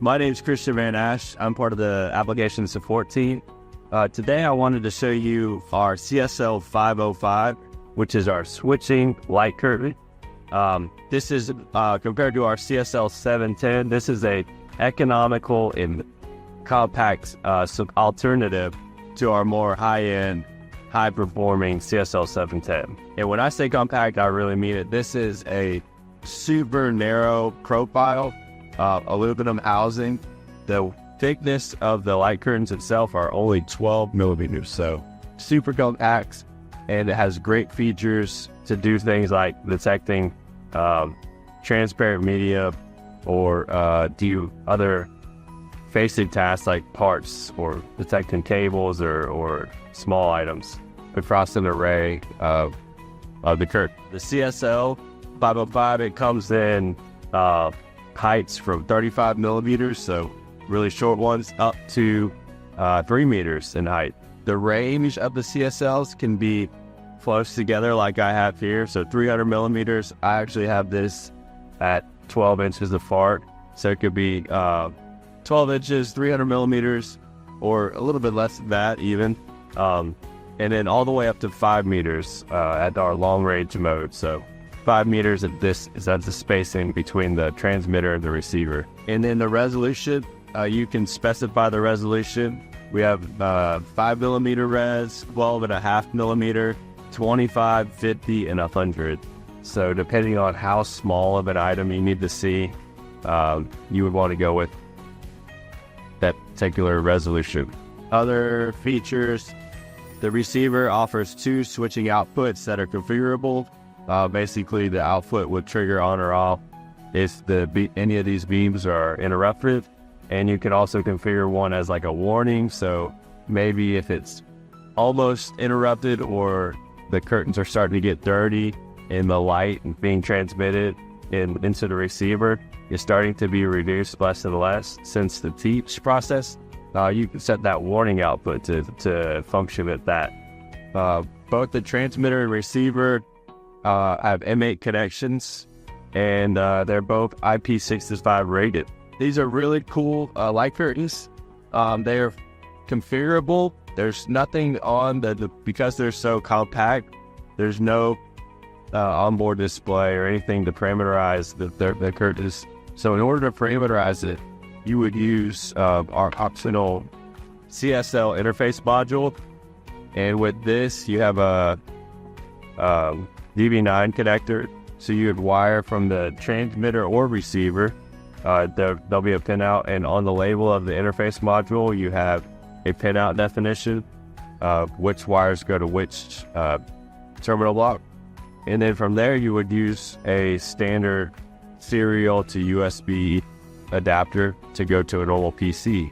My name is Christian Van Ash. I'm part of the application support team. Today I wanted to show you our CSL 505, which is our switching light curtain. This is compared to our CSL 710. This is a economical and compact alternative to our more high-end, high-performing CSL 710. And when I say compact, I really mean it. This is a super narrow profile, aluminum housing. The thickness of the light curtains itself are only 12 millimeters, so super compact, and it has great features to do things like detecting transparent media or do other basic tasks like parts or detecting cables or small items across an array of the curtain. The CSL 505, it comes in heights from 35 millimeters, so really short ones, up to 3 meters in height. The range of the CSLs can be close together like I have here, so 300 millimeters. I actually have this at 12 inches apart, so it could be 12 inches, 300 millimeters, or a little bit less than that even. And then all the way up to 5 meters at our long range mode. So 5 meters at this is at the spacing between the transmitter and the receiver. And then the resolution, you can specify the resolution. We have 5 millimeter res, 12.5 millimeter, 25, 50, and 100. So depending on how small of an item you need to see, you would want to go with that particular resolution. Other features, the receiver offers 2 switching outputs that are configurable. Basically, the output would trigger on or off if any of these beams are interrupted. And you can also configure one as like a warning. So maybe if it's almost interrupted or the curtains are starting to get dirty and the light being transmitted into the receiver is starting to be reduced less and less since the teach process, you can set that warning output to function at that. Both the transmitter and receiver have M8 connections, and they're both IP65 rated. These are really cool light curtains. They're configurable. There's nothing on because they're so compact, there's no onboard display or anything to parameterize the curtains. So in order to parameterize it, you would use our optional CSL interface module. And with this, you have a DV9 connector. So you would wire from the transmitter or receiver. There'll be a pinout, and on the label of the interface module, you have a pinout definition of which wires go to which terminal block. And then from there, you would use a standard serial to USB adapter to go to a normal PC.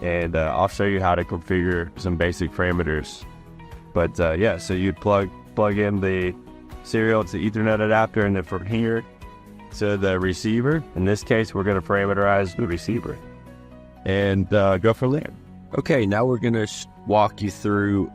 And I'll show you how to configure some basic parameters. But yeah, so you'd plug in the serial to Ethernet adapter, and then from here to the receiver. In this case, we're going to parameterize the receiver and go from there. Okay, now we're going to walk you through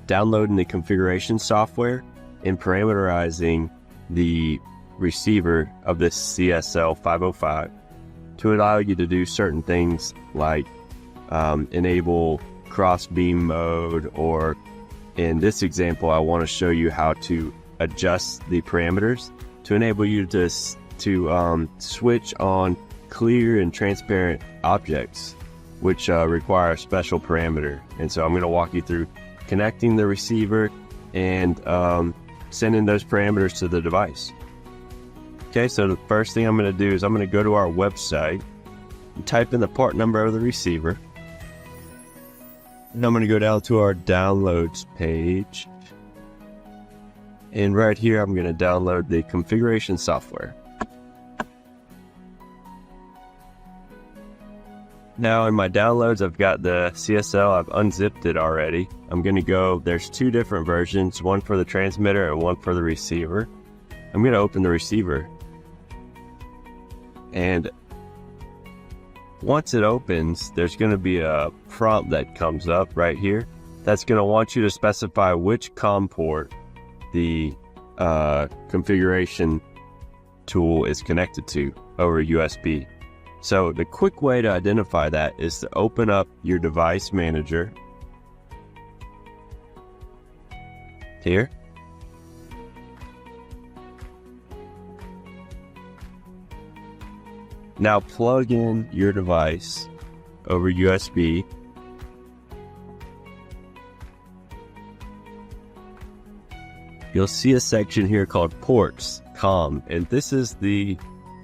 downloading the configuration software and parameterizing the receiver of this CSL 505 to allow you to do certain things like enable cross beam mode, or in this example, I want to show you how to adjust the parameters to enable you to switch on clear and transparent objects, which require a special parameter. And so I'm going to walk you through connecting the receiver and sending those parameters to the device. Okay, so the first thing I'm going to do is I'm going to go to our website and type in the part number of the receiver. And I'm going to go down to our downloads page. And right here, I'm going to download the configuration software. Now in my downloads, I've got the CSL, I've unzipped it already. I'm going to go, there's 2 different versions, one for the transmitter and one for the receiver. I'm going to open the receiver. And once it opens, there's going to be a prompt that comes up right here. That's going to want you to specify which COM port the configuration tool is connected to over USB. So the quick way to identify that is to open up your device manager here. Now plug in your device over USB. You'll see a section here called ports, COM, and this is the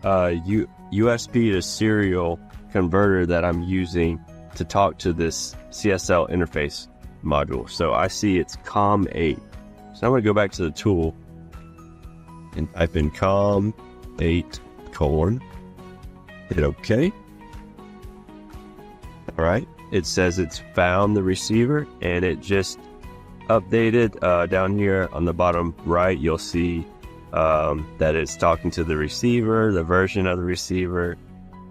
USB to serial converter that I'm using to talk to this CSL interface module. So I see it's COM8. So I'm going to go back to the tool and type in COM8 : hit OK. All right, it says it's found the receiver, and it just updated. Down here on the bottom right, you'll see that it's talking to the receiver, the version of the receiver,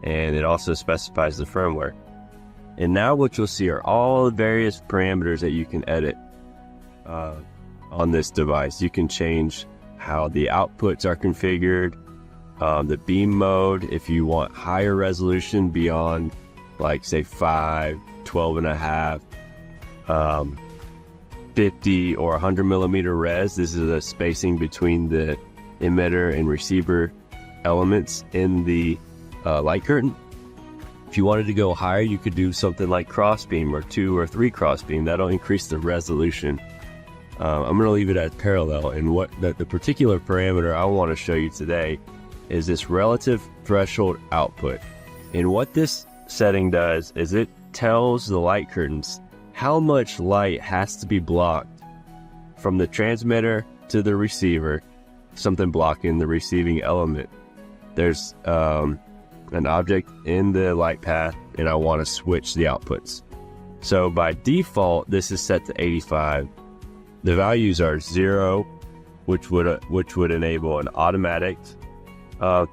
and it also specifies the firmware. And now what you'll see are all the various parameters that you can edit on this device. You can change how the outputs are configured, the beam mode, if you want higher resolution beyond, like, say 5, 12.5, 50 or 100 millimeter res. This is a spacing between the emitter and receiver elements in the light curtain. If you wanted to go higher, you could do something like crossbeam or 2 or 3 crossbeam. That'll increase the resolution. I'm going to leave it at parallel, and what the particular parameter I want to show you today is this relative threshold output. And what this setting does is it tells the light curtains how much light has to be blocked from the transmitter to the receiver, something blocking the receiving element. There's an object in the light path, and I want to switch the outputs. So by default, this is set to 85. The values are 0, which would enable an automatic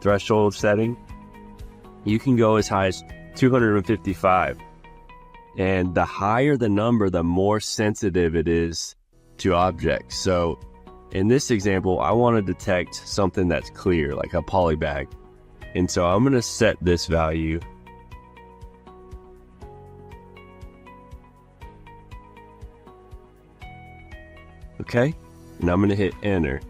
threshold setting. You can go as high as 255. And the higher the number, the more sensitive it is to objects. So in this example, I want to detect something that's clear, like a poly bag. And so I'm going to set this value . Okay, and I'm going to hit enter.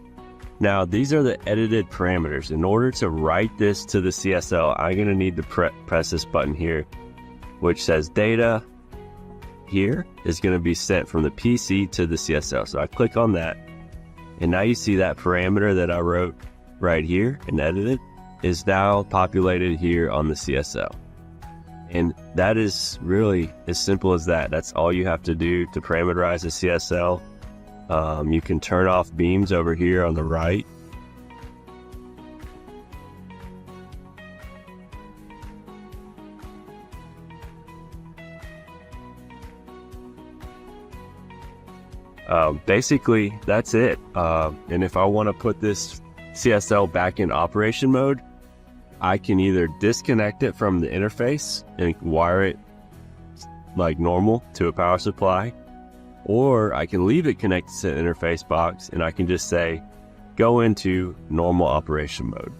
Now these are the edited parameters. In order to write this to the CSL, I'm going to need to press this button here, which says data here is going to be sent from the PC to the CSL. So I click on that, and now you see that parameter that I wrote right here and edited is now populated here on the CSL. And that is really as simple as that. That's all you have to do to parameterize a CSL. You can turn off beams over here on the right. Basically, that's it. And if I want to put this CSL back in operation mode, I can either disconnect it from the interface and wire it like normal to a power supply, or I can leave it connected to the interface box, and I can just say, go into normal operation mode.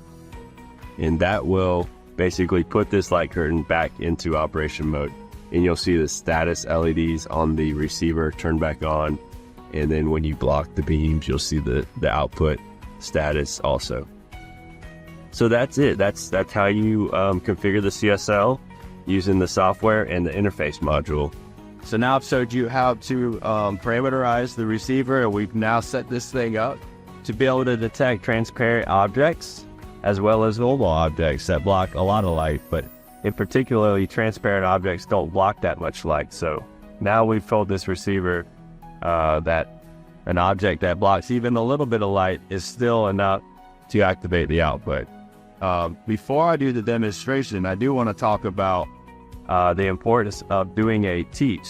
And that will basically put this light curtain back into operation mode. And you'll see the status LEDs on the receiver turn back on. And then when you block the beams, you'll see the output status also. So that's it. That's how you configure the CSL using the software and the interface module. So now I've showed you how to parameterize the receiver, and we've now set this thing up to be able to detect transparent objects as well as normal objects that block a lot of light, but in particularly transparent objects don't block that much light. So now we've told this receiver that an object that blocks even a little bit of light is still enough to activate the output. Before I do the demonstration, I do want to talk about the importance of doing a teach.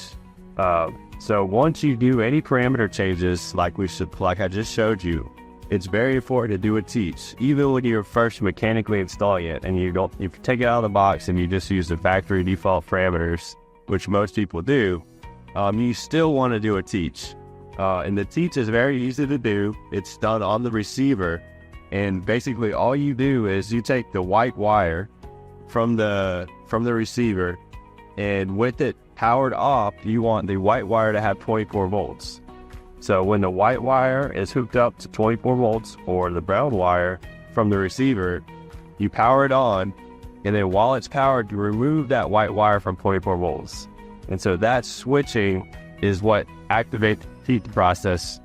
So once you do any parameter changes, like I just showed you, it's very important to do a teach. Even when you're first mechanically installing it and you take it out of the box and you just use the factory default parameters, which most people do, you still want to do a teach. And the teach is very easy to do. It's done on the receiver. And basically all you do is you take the white wire from the receiver, and with it powered off, you want the white wire to have 24 volts. So when the white wire is hooked up to 24 volts or the brown wire from the receiver, you power it on, and then while it's powered, you remove that white wire from 24 volts. And so that switching is what activates the teeth process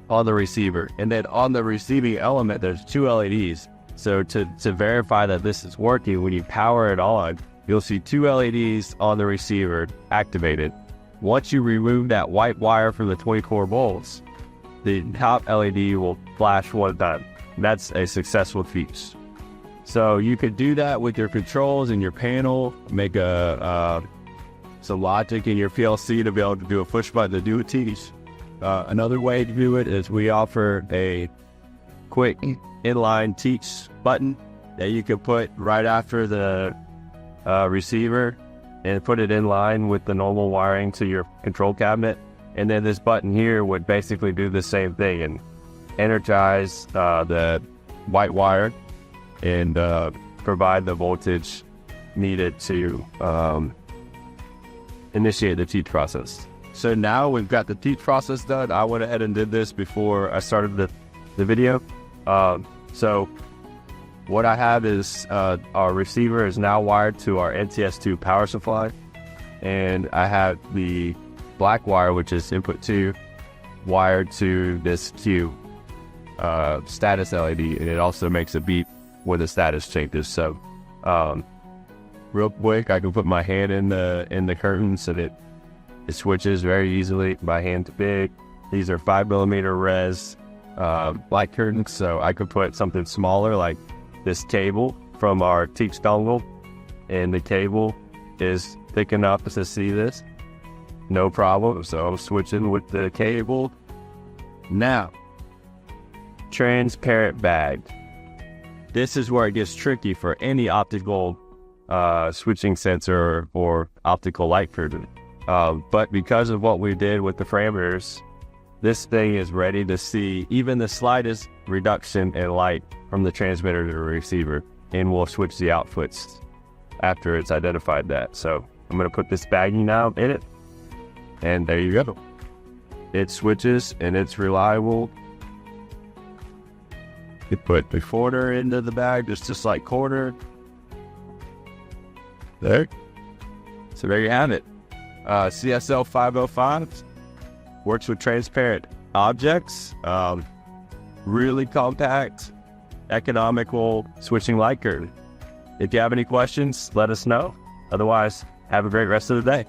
on the receiver. And then on the receiving element, there's 2 LEDs. So to verify that this is working, when you power it on, you'll see 2 LEDs on the receiver activated. Once you remove that white wire from the 24 volts, the top LED will flash one time. That's a successful fuse. So you could do that with your controls and your panel, make some logic in your PLC to be able to do a push button to do a teach. Another way to do it is we offer a quick inline teach button that you can put right after the receiver and put it in line with the normal wiring to your control cabinet. And then this button here would basically do the same thing and energize the white wire and provide the voltage needed to initiate the teach process. So now we've got the teach process done. I went ahead and did this before I started the video. So what I have is our receiver is now wired to our NTS2 power supply, and I have the black wire, which is input 2, wired to this Q status LED, and it also makes a beep when the status changes. So real quick, I can put my hand in the curtain so that it switches very easily. My hand's big. These are 5mm res black curtains, so I could put something smaller like this cable from our teach dongle, and the cable is thick enough to see this, no problem. So I'm switching with the cable. Now, transparent bag. This is where it gets tricky for any optical switching sensor or optical light curtain. But because of what we did with the parameters, this thing is ready to see even the slightest reduction in light from the transmitter to the receiver, and we'll switch the outputs after it's identified that. So I'm going to put this bagging now in it, and there you go. It switches and it's reliable. You put the quarter into the bag, just like quarter. There. So there you have it. CSL 505 works with transparent objects, really compact, economical switching light curtain. If you have any questions, let us know. Otherwise, have a great rest of the day.